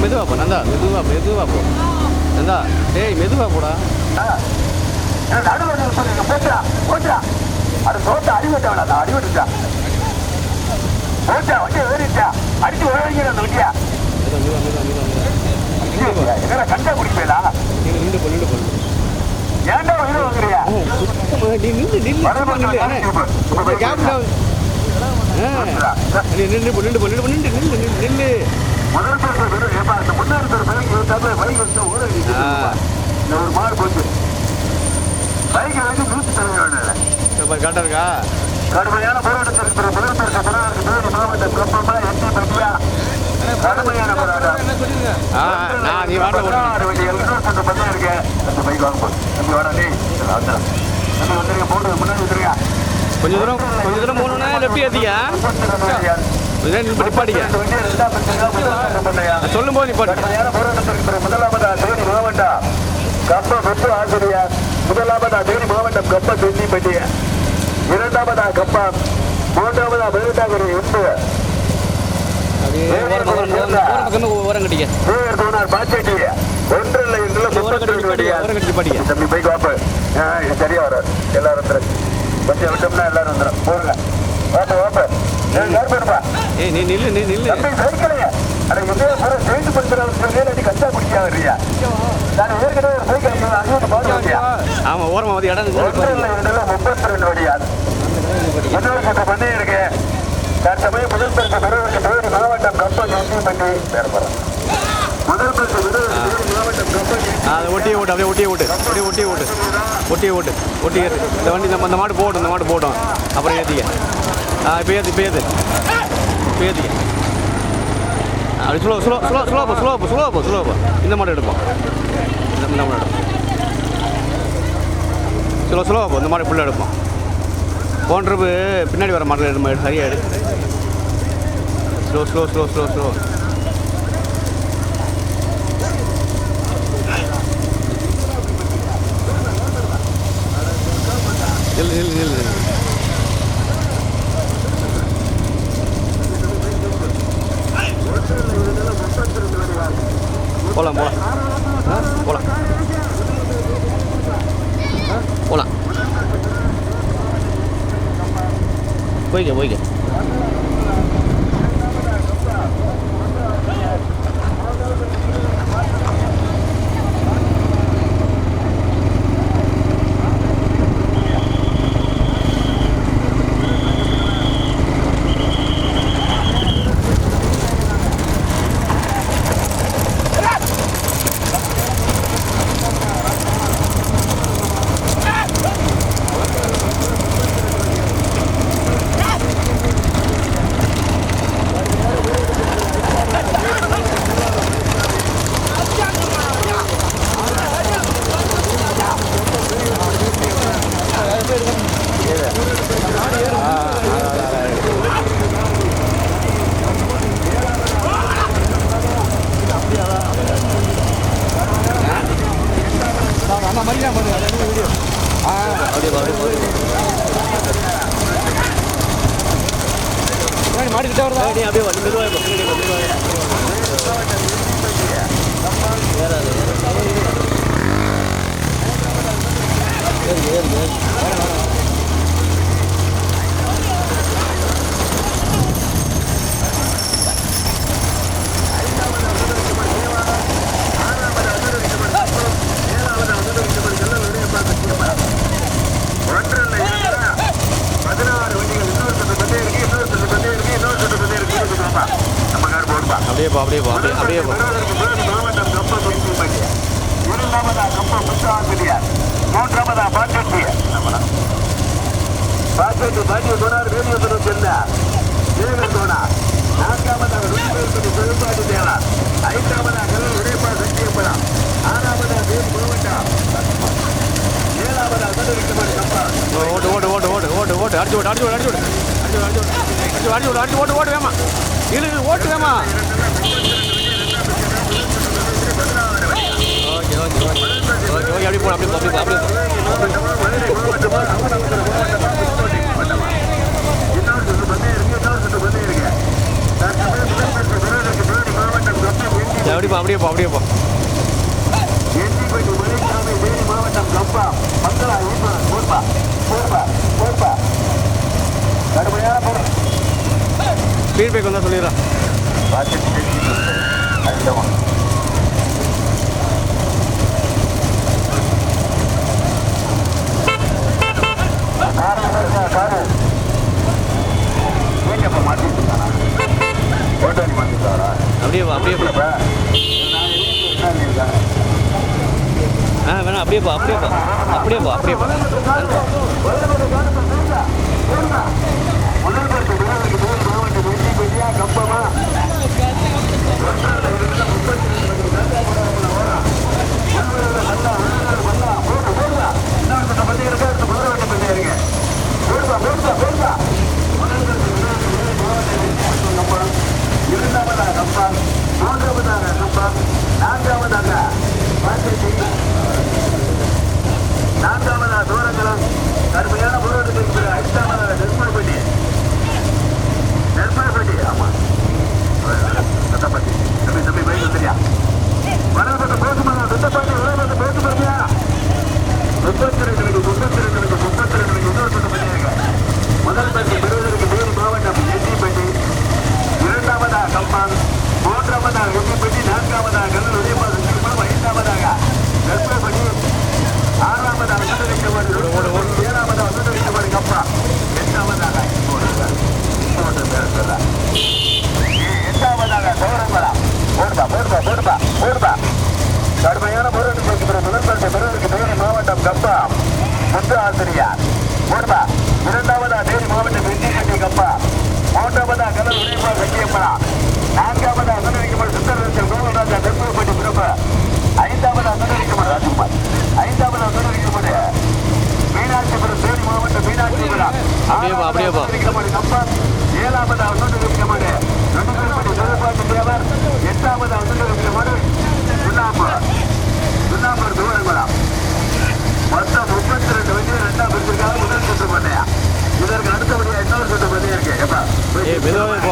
மெதுவா போ நந்தா, மெதுவா போ நந்தா. டேய் மெதுவா போடா. நடுவில் சொல்லுங்க. போச்சா அது தோட்ட அடிவட்ட வேணாம். அடிவட்டுச்சா போச்சா வண்டி ஏறிச்சா அடிச்சு உழவிங்க அந்த வண்டியா. என்ன கண்டா குடிப்பேலா? ஏன்டா உயிரை வாங்குறியா? ஒரு மாடு போச்சு. பைக்கு வந்து 100 கரெக்டா இருக்கா? கடுமையான போராட்டத்திற்கு மாவட்டம் கப்பமா எட்டி பட்டியா கடுமையான போராட்டம். நீ வாட்ட பத்தியா இருக்க அந்த பைக் வாங்க தம்பி வாடா. நீ தம்பி வந்துருங்க. போட்டு முன்னாடி வந்துருங்க. கொஞ்சம் தூரம் போகணுன்னா லெஃப்ட் ஏற்றியா நிப்பாட்டிக்க. சொல்லும் போது நிப்பாட்டி. போராட்டத்திற்கு முதலாவதா தேனி மாவட்டம் கப்ப வெப்பு ஆசிரியர். முதலாவதா தேனி மாவட்டம் கப்ப செஞ்சி பட்டிய. இரண்டாவதா கப்பம். மூன்றாவதா விருதாகரி எம்பு. ஓரம் கட்டிக்க. தம்பி பைக் வாப்பு சரியா வர எல்லாரும் கொஞ்சம் விட்டோம்னா எல்லாரும் வந்துடும். போடுங்க வாப்பு வாப்பு. நீ நில்லு. சைக்கிளைய அதை சேர்ந்து படுத்துறவங்க கச்சா குடிக்கா வர்றியா? நான் ஏற்கனவே சைக்கிள் ஆமா ஓரமா வந்து இடம் 32 வழியா இன்னொரு சட்ட பண்ணி இருக்கு. தற்சமயம் முதல் பரிசு பெறுவதற்கு தேனி மாவட்டம் கப்பல் பண்ணி பெறப்படும். முதல் பரிசு பெறுவதற்கு மாவட்டம் கப்பல் அதை ஒட்டியே ஓட்டு இந்த வண்டி இந்த மாடு போடும் அப்புறம் ஏற்றிக்க. இப்போ ஏற்று அப்படி ஸ்லோவா போ. இந்த மாடு எடுப்போம். இந்த மாடு எடுப்போம். ஸ்லோவா போ. இந்த மாடு ஃபுல்லாக எடுப்போம். போன்றப்பு பின்னாடி வர மாடல் எடுமா. சரியா எடு. ஸ்லோ. நில்லு. போலாம் போய்க்க. மாடிக்கிட்ட வருதா? அப்படியே மூன்றாவதா பாக்கெட்டு நான்காவதாக செல்பாட்டு தேவா. ஐந்தாவதாக உடைப்பா சத்தியப்படம். ஆறாவதாக தேவி மாவட்டம். ஏழாவதாக ஓட்டு வேமா ஓட்டு வேமா. அப்படி போ அப்படியே போ எண்ணிப்பட்டி மலைசாமி தேனி மாவட்டம் கம்பா மங்களா ஈஸ்வரன் போர்பா கடுமையான பொருள் ஃபீட்பேக் வந்தால் சொல்லிடுறேன். காரு மாட்டிட்டாரா ஓட்டாணி மாட்டிட்டாரா அப்படியே போ வேணாம் அப்படியே போ கம்பமா இரண்டாவதாக கம்பா மூன்றாவதாக கம்பா நான்காவதாக தூரங்களும் கடுமையான போராட்டத்திற்கு ஐந்தாவதாக நெற்மாப்பட்டி ஆமா தம்பி பைக் வந்துறியா வளர்ப்பட்ட போக்குமாங்க சுத்தப்பாட்டி வளர்ப்பட்ட போக்கு பாத்தியா 32 முதல் பற்றி பெறுவதற்கு வேறு மாவட்டம் எட்டிப்பட்டி இரண்டாவதாக கம்பான் மூன்றாவதாக எட்டிப்பட்டி நான்காவதாக கல்லூர் உதயபாதம் ஐந்தாவதாக நெற்மாப்பட்டி ஆறாவதாக சுந்தரிக்கமாடி ஏழாவதாக சுந்தரிக்கமாடி கம்பா எட்டாவதாக எட்டாவதாக சௌரம்பலா போடுபா கடுமையான போராட்டத்திற்கு பிறகு முதல்பரிசு பெறுவதற்கு தேனி மாவட்டம் கம்பா முத்து ஆசிரியார் போடுபா இரண்டாவதா தேனி மாவட்டம் வெற்றிப்பட்டி கம்பா மூன்றாவதா கல்லூர் உதயபா வெற்றியப்படா நான்காவதா சுந்தரிக்கமாடி சுந்தரத்தில் கோவில்ராஜா நெற்பூர்பட்டி பிறப்பு ஐந்தாவதா சுந்தரிக்கமாடி ராஜ்குமார் ஐந்தாவதா சுந்தரிக்கமாடி மீனாட்சிபுரம் தேனி மாவட்டம் மீனாட்சிபுரம் கம்பா ஏழாவதா சுந்தரிக்கமாடி நடுக்கல்பட்டி சிவபாண்டி தேவர் எட்டாவதா சுந்தரிக்கமாடி சுண்ணாம்பூர் தூரங்குளம் மொத்தம் 32 வண்டி ரெண்டாம் பிரிச்சிருக்காங்க முதல் சுற்று பண்ணையா இதற்கு அடுத்தபடியா இன்னொரு சுற்று பண்ணையா இருக்கு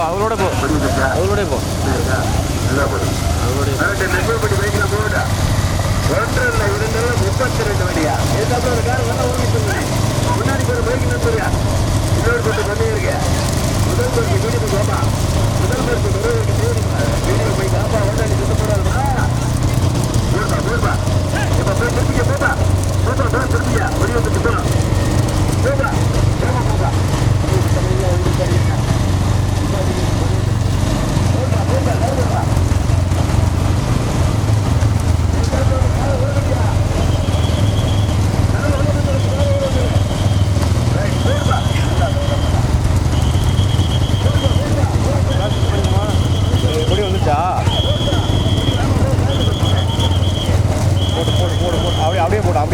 அவரோட போ நெல்பட்டி பைக்ல போடா ஒன்றில் இருந்தது 32 வண்டியா ஏதாவது ஒரு கார் வேணா ஓகே சொல்லுங்க முன்னாடி ஒரு பைக் நிறுத்துறியா இன்னொரு சுற்று பண்ணையா இருக்கு முதல் பரிசு வீடு கோபா முதல் பரிசு வீடு போய் காப்பா ஓட்டாடி சுத்த போறாருமா போடுபா இப்ப போய் திருப்பிக்க போடா திருப்பிக்க வடிவத்துக்கு போகணும் போடா போடா எப்படி வந்துச்சா அப்படியே போடு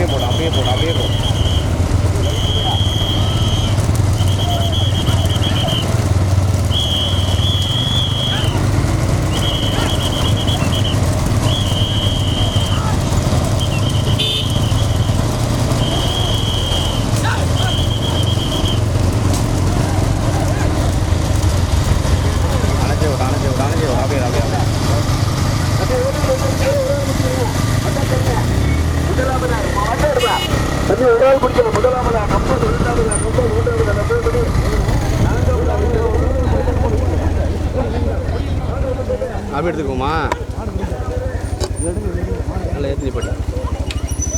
அப்படி எடுத்துக்கோமா நல்லா ஏற்றி போயிட்டேன்.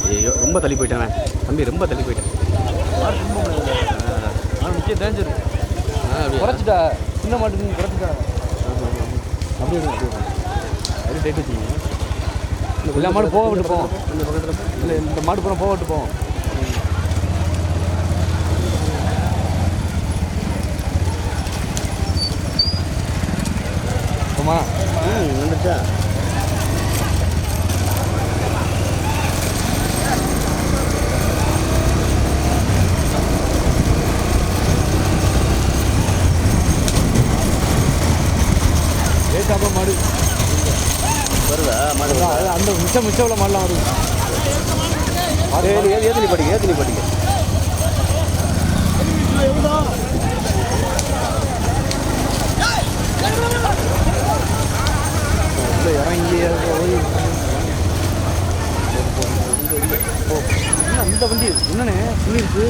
ஐயோ ரொம்ப தள்ளி போயிட்டேன் தம்பி, ரொம்ப தள்ளி போயிட்டேன். முக்கிய டேஞ்சர் குறைச்சிட்டா சின்ன மாட்டு குறைச்சிட்டா அப்படி அப்படி டைட் வச்சுக்கோங்க. எல்லா மாடு போக விட்டு போவோம். இந்த பக்கத்தில் இல்லை இந்த மாடு பூரா போக விட்டு போவோம். போமா வந்துச்சா ஏட்டாப்பா மாடு வருதா? மாடு அந்த மிச்சம் உள்ள மாடலாம் வருது. ஏத்தினி படிக்க இறங்கி அந்த வண்டி என்னண்ணே சொல்லிருக்கு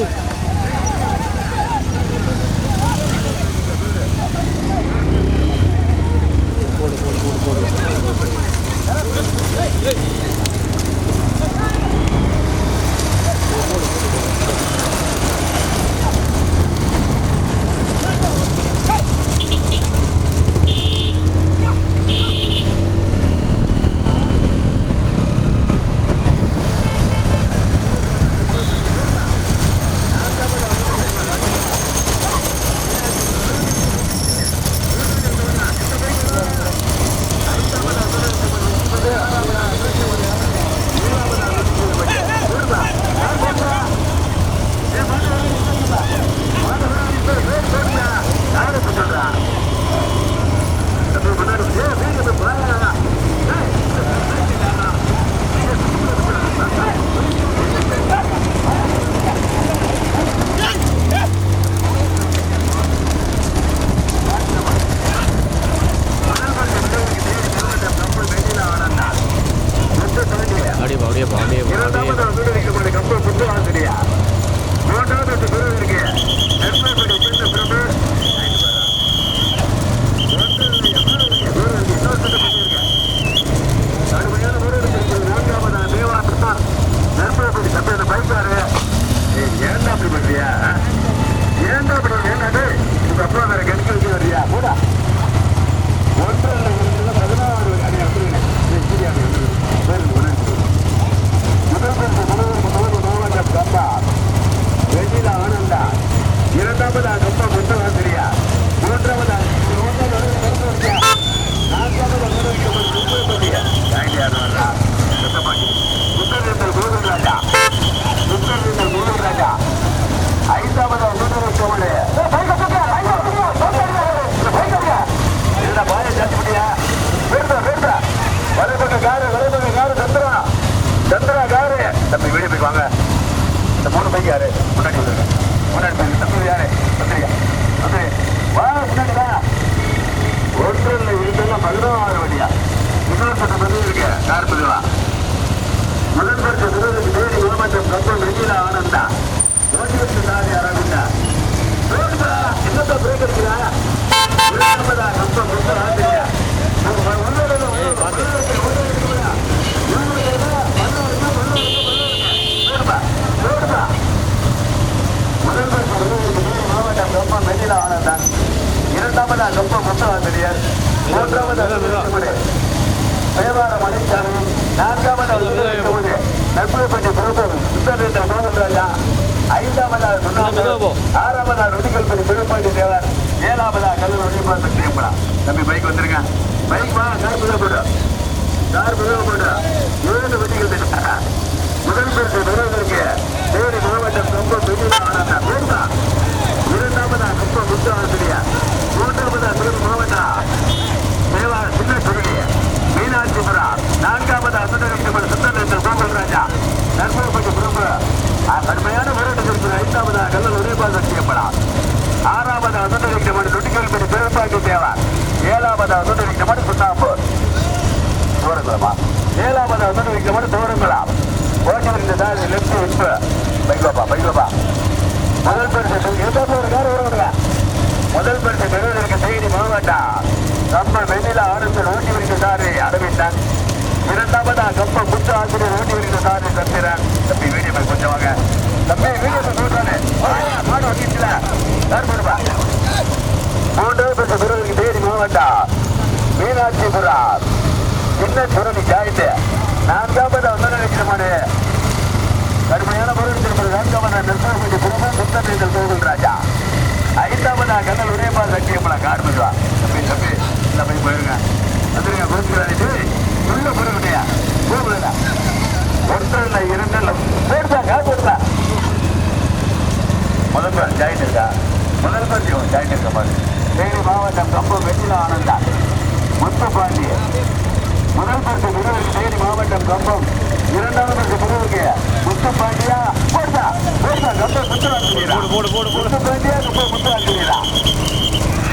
போடு போடு போடு போடு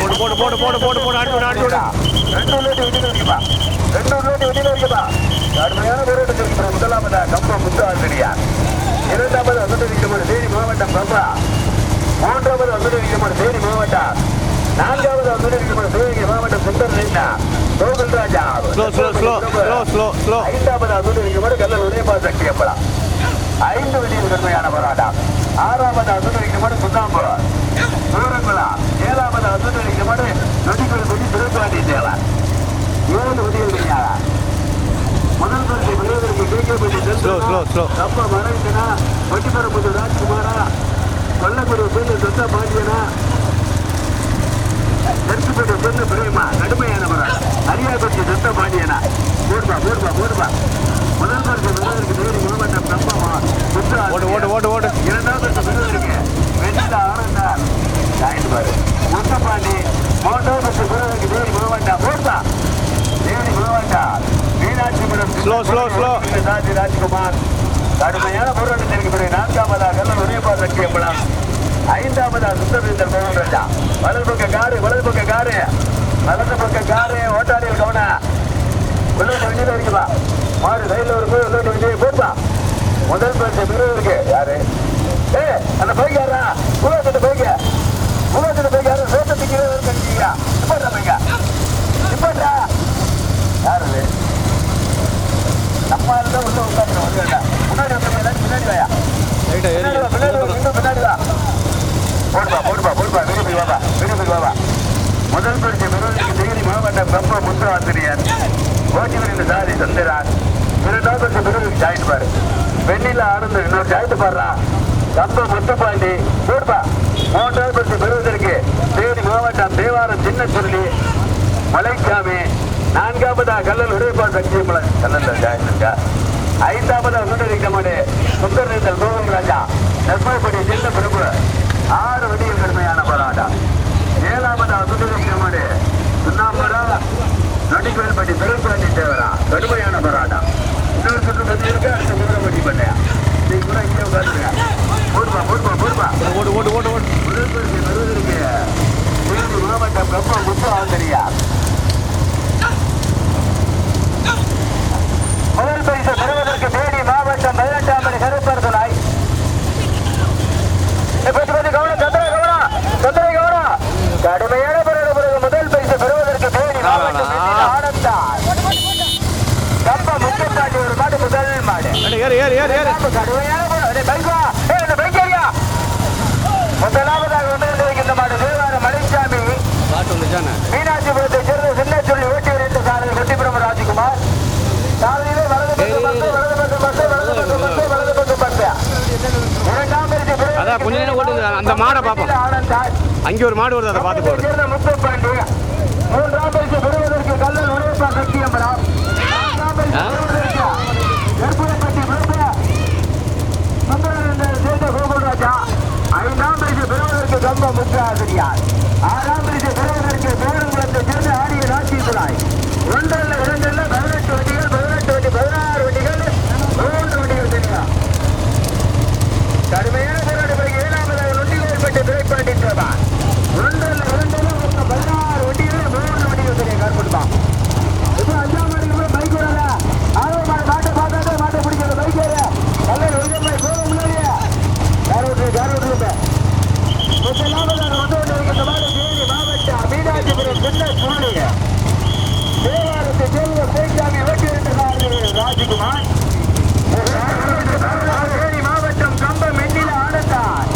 போடு போடு போடு போடு போடு போடு அடி அடி அடி 2 லேட் விட்டு 2 வெளியில இருக்குதா கடுமையான போராட்டத்திற்கு முதலாவதா கம்பம் முத்து ஆசிரியார், இரண்டாவது அசுதரிக்கப்படும் தேனி மாவட்டம் கம்பா, மூன்றாவது அசுதரிக்கப்படும் தேனி மாவட்டம், நான்காவது அசுதரிக்கப்படும் சிவகங்கை மாவட்டம் சுந்தர் நைனா கோகுல் ராஜா, ஐந்தாவது அசுதரிக்கப்படும் கல்லல் உதயபா சக்தி அம்பலா. 5 வெளியில் கடுமையான போராட்டம். 6வது அசுதரிக்கப்படும் சுண்ணாம்புரம் சூரங்குளா, 7வது அசுதரிக்கப்படும் நொடிக்குள் குடி திருப்பாண்டி தேவன். 7 வெளியில் கிடையாது. முதல் பரிசை பெறுவதற்கு கேட்கப்பட்டு அப்பா மறைந்தனா வட்டிப்பரப்புது ராஜ்குமாரா, கொல்லக்குடி சேர்ந்து சொந்த பாண்டியனா, நெருக்கப்பட்டு சேர்ந்து பிரேமா. கடுமையான போராட்டம். அரியாபட்சி சொந்த பாண்டியனா. போடுபா முதல் பரிசு பெறுவதற்கு தேனி மாவட்டம் கம்பமா ஓட்டு. இரண்டாவது பெறுவதற்கு வெண்ணில ஆனந்தார் முத்தப்பாண்டி. மூன்றாவது பரிசு பெறுவதற்கு தேனி மாவட்டம் போடுபா தேனி மாவட்டம் மீனாட்சிபுரம் ராஜ்குமார். கடுமையான போராட்டத்திற்கு பிறகு 4வதாக கல்லல் உதயபா சக்தி அம்பலம், 5வதாக சுந்தரேந்தர் கோகுல் ராஜா. வலது பக்க காரு ஓட்டாளிகள் கவன உள்ளோட்டு வெளியில இருக்குதா மாறு சைடில் ஒரு போய் உள்ளோட்டு வெளியே போட்டா. முதல் பரிசு பெறுவதற்கு யாரு அந்த பைக் யாரா உலகத்துல பைக் யாரு சோட்டத்துக்கு கண்டிப்பா பைக்கா இப்பா யாரு நம்ம தான் உள்ள உட்காந்து முன்னாடி பின்னாடி வாயா பின்னாடி வா போடுப்பா விரும்பி வாபா. முதல் பரிசு பெறுவதற்கு தேனி மாவட்டம் கம்ப முத்து ஆசிரியர், ஓட்டிவரின் சாதி சந்திரான். இரண்டாவது பரிசு பெறுவதற்கு ஜாயிண்ட் பாரு வெண்ணில ஆனந்த இன்னொரு ஜாயிண்ட் பாடுறா கம்ப முத்துப்பாண்டி போடுப்பா. மூன்றாவது பரிசு பெறுவதற்கு தேனி மாவட்டம் தேவாரம் சின்ன சொல்லி மலைக்காமி. 4வதா கல்லல் உடைப்பா சக்தியம்பலம் கல்லல்ல ஜாயிண்ட். 5வதா சுந்தரிக்கமாடு சுந்தரேந்தர் கோகுல் ராஜா நெற்பப்படி சின்ன பிரபு. 6 வெளியில் கடுமையான போராட்டம். 7வதா சுந்தரிக்கமாடு சுண்ணாம்புரா நொடிக்கோயில்பட்டி திருப்பாண்டி தேவரா. கடுமையான போராட்டம். இன்னொரு சுற்று பத்தி இருக்கு. அடுத்த குதிரைப்பட்டி பண்ணையா நீ கூட இங்கே உட்காந்துருக்க. போடுப்பா முதல் பரிசு பெறுவதற்கு தேனி மாவட்டம் கப்ப முத்து ஆசிரியார். முதல் பரிசு பெறுவதற்கு தேனி மாவட்டம் 18ஆம் படி கருப்பர் துணை. கடுமையான பிறகு முதல் பரிசு பெறுவதற்கு தேனி மாவட்டம் ஆனந்தார் கப்ப முத்துப்பாண்டி ஒரு மாடு முதல் மாடு. முதலாவதாக இந்த மாடு தேவாரம் மலைச்சாமி மீனாட்சிபுரத்தை சேர்ந்த சின்ன சொல்லி ஓட்டி ரெண்டு சாரதி கொட்டிபுரம் ராஜ்குமார். சாரதியிலே வலது பக்கம் பத்து. இரண்டாம் பரிசு அந்த மாடை பார்ப்போம். அங்கே ஒரு மாடு வருது, அதை பார்த்து போடுறது. முத்துப்பாண்டி. மூன்றாம் பரிசு பெறுவதற்கு கல்லல் உடைப்பா சக்தி அம்பலம். நான்காம் பரிசு பெறுவதற்கு நெற்புறப்பட்டி சேர்ந்த கோகுல் ராஜா. 5ஆம் பரிசு பெறுவதற்கு கம்ப முத்து ஆசிரியார். 6ஆம் பரிசு பெறுவதற்கு பேருங்குளத்தை சேர்ந்த ஆடிய ராட்சி துணை. 1 2 18 வண்டிகள் 16 வண்டிகள் 3 வண்டிகள் தெரியும். கடுமையான போராட்ட பிறகு 7வதாக நொண்டிகோயில்பட்டி திரைப்பாண்டி தேவான். 1 2 16 வண்டிகள் 3 வண்டிகள் தெரியும். கார்படுமா இப்போ 5ஆம் மாடிக்கு பைக் வரல. 6ஆம் மாடு மாட்டை பார்த்தாதான் மாட்டை பிடிக்கிறது. பைக் ஏற கல்லூரி ஒழுங்கமாய் போக முன்னாடியே கார் ஓட்டுருப்ப. முதலாவதாக இந்த மாடு தேனி மாவட்டம் மீனாட்சிபுரம் சின்ன சுள்ளி தேவாரத்தை சேர்ந்த பேச்சாமி ஓட்டி இருக்கிறார்கள் ராஜ்குமார். தேனி மாவட்டம் கம்பம் மென்னில ஆனந்தார்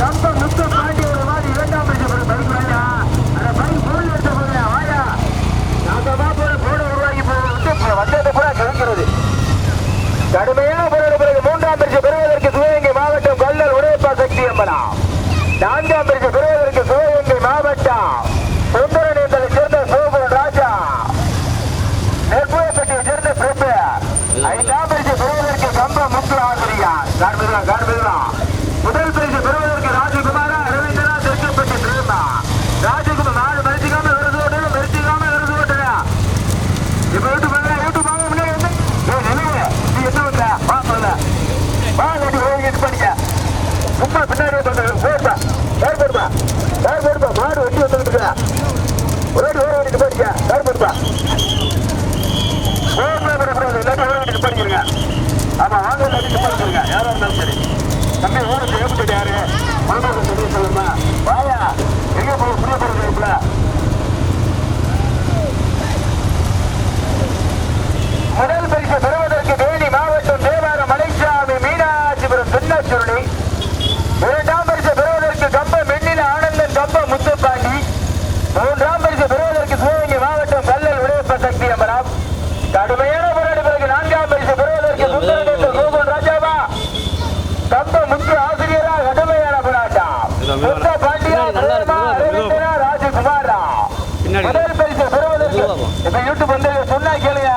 கம்ப முத்து பாண்டி ஒரு மாதிரி 2ஆம் பரிசு பைக் வாயா. அந்த பைக் போல் எடுத்த போது வாயா நாங்கமா போட உருவாக்கி வந்ததை கூட கிடைக்கிறது. கடுமையான போராட்ட பிறகு 3ஆம் பரிசு பெறுவதற்கு சிவகங்கை மாவட்டம் கல்லல் உடைப்பா சக்தி அம்பலம். 4ஆம் பரிசு பெறுவதற்கு சிவகங்கை மாவட்டம் சுந்தரநேந்தலை சேர்ந்த கோகுல் ராஜா. நெற்புறப்பட்டியை சேர்ந்த பிரபு. 5ஆம் பரிசு பெறுவதற்கு கம்ப முத்து ஆசிரியார். காண்பிதான். முதல் பரிசு பெறுவதற்கு ராஜகுமாரா ரவீந்திரா தெற்கப்பட்டி பிரேமா. ராஜகுமார் நாடு மரிச்சிக்காம விருது ஓட்டுறா. இப்ப வீட்டு வாங்க முன்னாடி வந்து நீ என்ன பண்ற வா சொல்ல வா கட்டி போயிட்டு பண்ணிக்க. சும்மா பின்னாடி போடுப்பா மாடு வெட்டி வந்துட்டு இருக்கா. ஓடிட்டு போயிடுச்சா கார் போடுப்பா. வண்டி நிப்பாட்டுங்க யாரா இருந்தாலும் சரி. தம்பி ஊருக்கு ஏற்பட்டு யாரு மனதாக தெரிய சொல்லுமா வாயா எங்க போய் புரிய போறதுல முதல் பரிசு பெறுவதற்கு தேனி மாவட்டம் தேவாரம் மலைச்சாமி மீனாட்சிபுரம் சின்னச்சுருளி. இரண்டாம் பரிசு பெறுவதற்கு கம்பம் மென்னில ஆனந்தன் கம்பம் முத்துப்பாண்டி. மூன்றாம் பரிசு பெறுவதற்கு சிவகங்கை மாவட்டம் கல்லல் உடையப்ப சக்தி அம்பராம். கடுமையான போராடி பிறகு நான்காம் பரிசு பெறுவதற்கு சுந்தரகேசர் கோகுல் ராஜாவா கம்பம் முத்து ஆசிரியரா கடுமையான போராட்டம் முத்த பாண்டியா அரவிந்தனா ராஜகுமாரா. முதல் பரிசு பெறுவதற்கு இப்ப யூடியூப் வந்து சொன்னா கேளுங்க.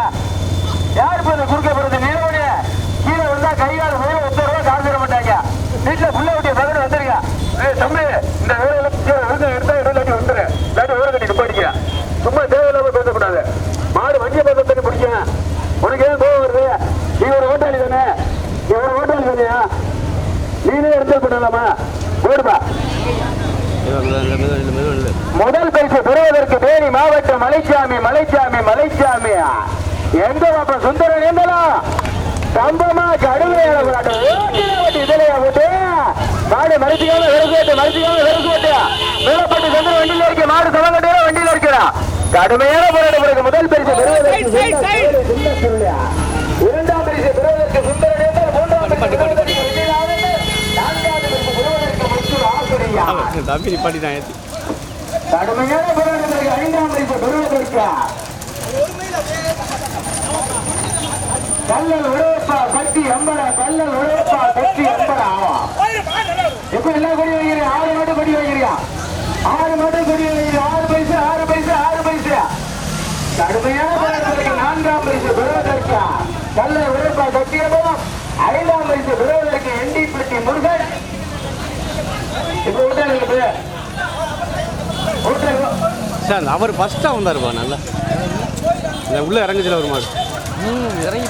யாரு போய் குறுக்க போறது நிலவனே கீழே வந்தா கையால் போய் 30 ரூபாய் காசு தர மாட்டாங்க. வீட்டுல புள்ள ஊட்டிய பகல் வந்துருங்க. தம்பி இந்த வேலையில எடுத்தா இல்லாட்டி வந்துரு இல்லாட்டி ஊரை கட்டி நிப்பாடிக்க. சும்மா தேவையில்லாம பேசக்கூடாது. மாடு வண்டியை பார்த்து தண்ணி பிடிக்க உனக்கு ஏன் கோவம் வருது? நீ ஒரு ஓட்டாளி தானே? நீ ஒரு ஓட்டாளி தானேயா? நீனே எடுத்து பண்ணலாமா? போடுப்பா. முதல் பரிசு பெறுவதற்கு தேனி மாவட்டம் மலைச்சாமி மலைச்சாமி மலைச்சாமி எங்க பாப்பா சுந்தரன் இருந்தாலும் கம்பமா கடுமையான போராட்டம் இதுலையா போட்டு மாடு மறைச்சிக்காம வெறுக்கோட்டு மேலப்பட்டு சந்திர வண்டியில இருக்க மாடு சமங்கட்டையில வண்டியில இருக்கிறான். கடுமையான போராட்டம் பிறகு முதல் பரிசு பெறுவதற்கு இரண்டாம் பரிசு பெறுவதற்கு சுந்தரன் இருந்தால் மூன்றாம் பரிசு நான்காவது பரிசு பெறுவதற்கு முத்து ஆசிரியா. கடுமையான போராட்டம் பிறகு ஐந்தாம் பரிசு பெறுவதற்கு கல்லல் உடையப்பா சக்தி அம்பரா கல்லல் உடையப்பா சக்தி அம்பரா. இப்ப எல்லாம் கொடி வைக்கிறீங்க. 6 மட்டும் கொடி வைக்கிறீங்க. 6 மட்டும் கொடி வைக்கிறீங்க. 6 பைசா. கடுமையான போராட்டத்திற்கு நான்காம் பரிசு பெறுவதற்கு கல்லல் உடையப்பா சக்தி அம்பரா. ஐந்தாம் பரிசு பெறுவதற்கு எண்டிப்பட்டி முருகன். இப்ப விட்டாங்க சார் அவர் ஃபர்ஸ்ட்டாக வந்தாருப்பா நல்லா உள்ள இறங்குச்சுல ஒரு மாடு இறங்கி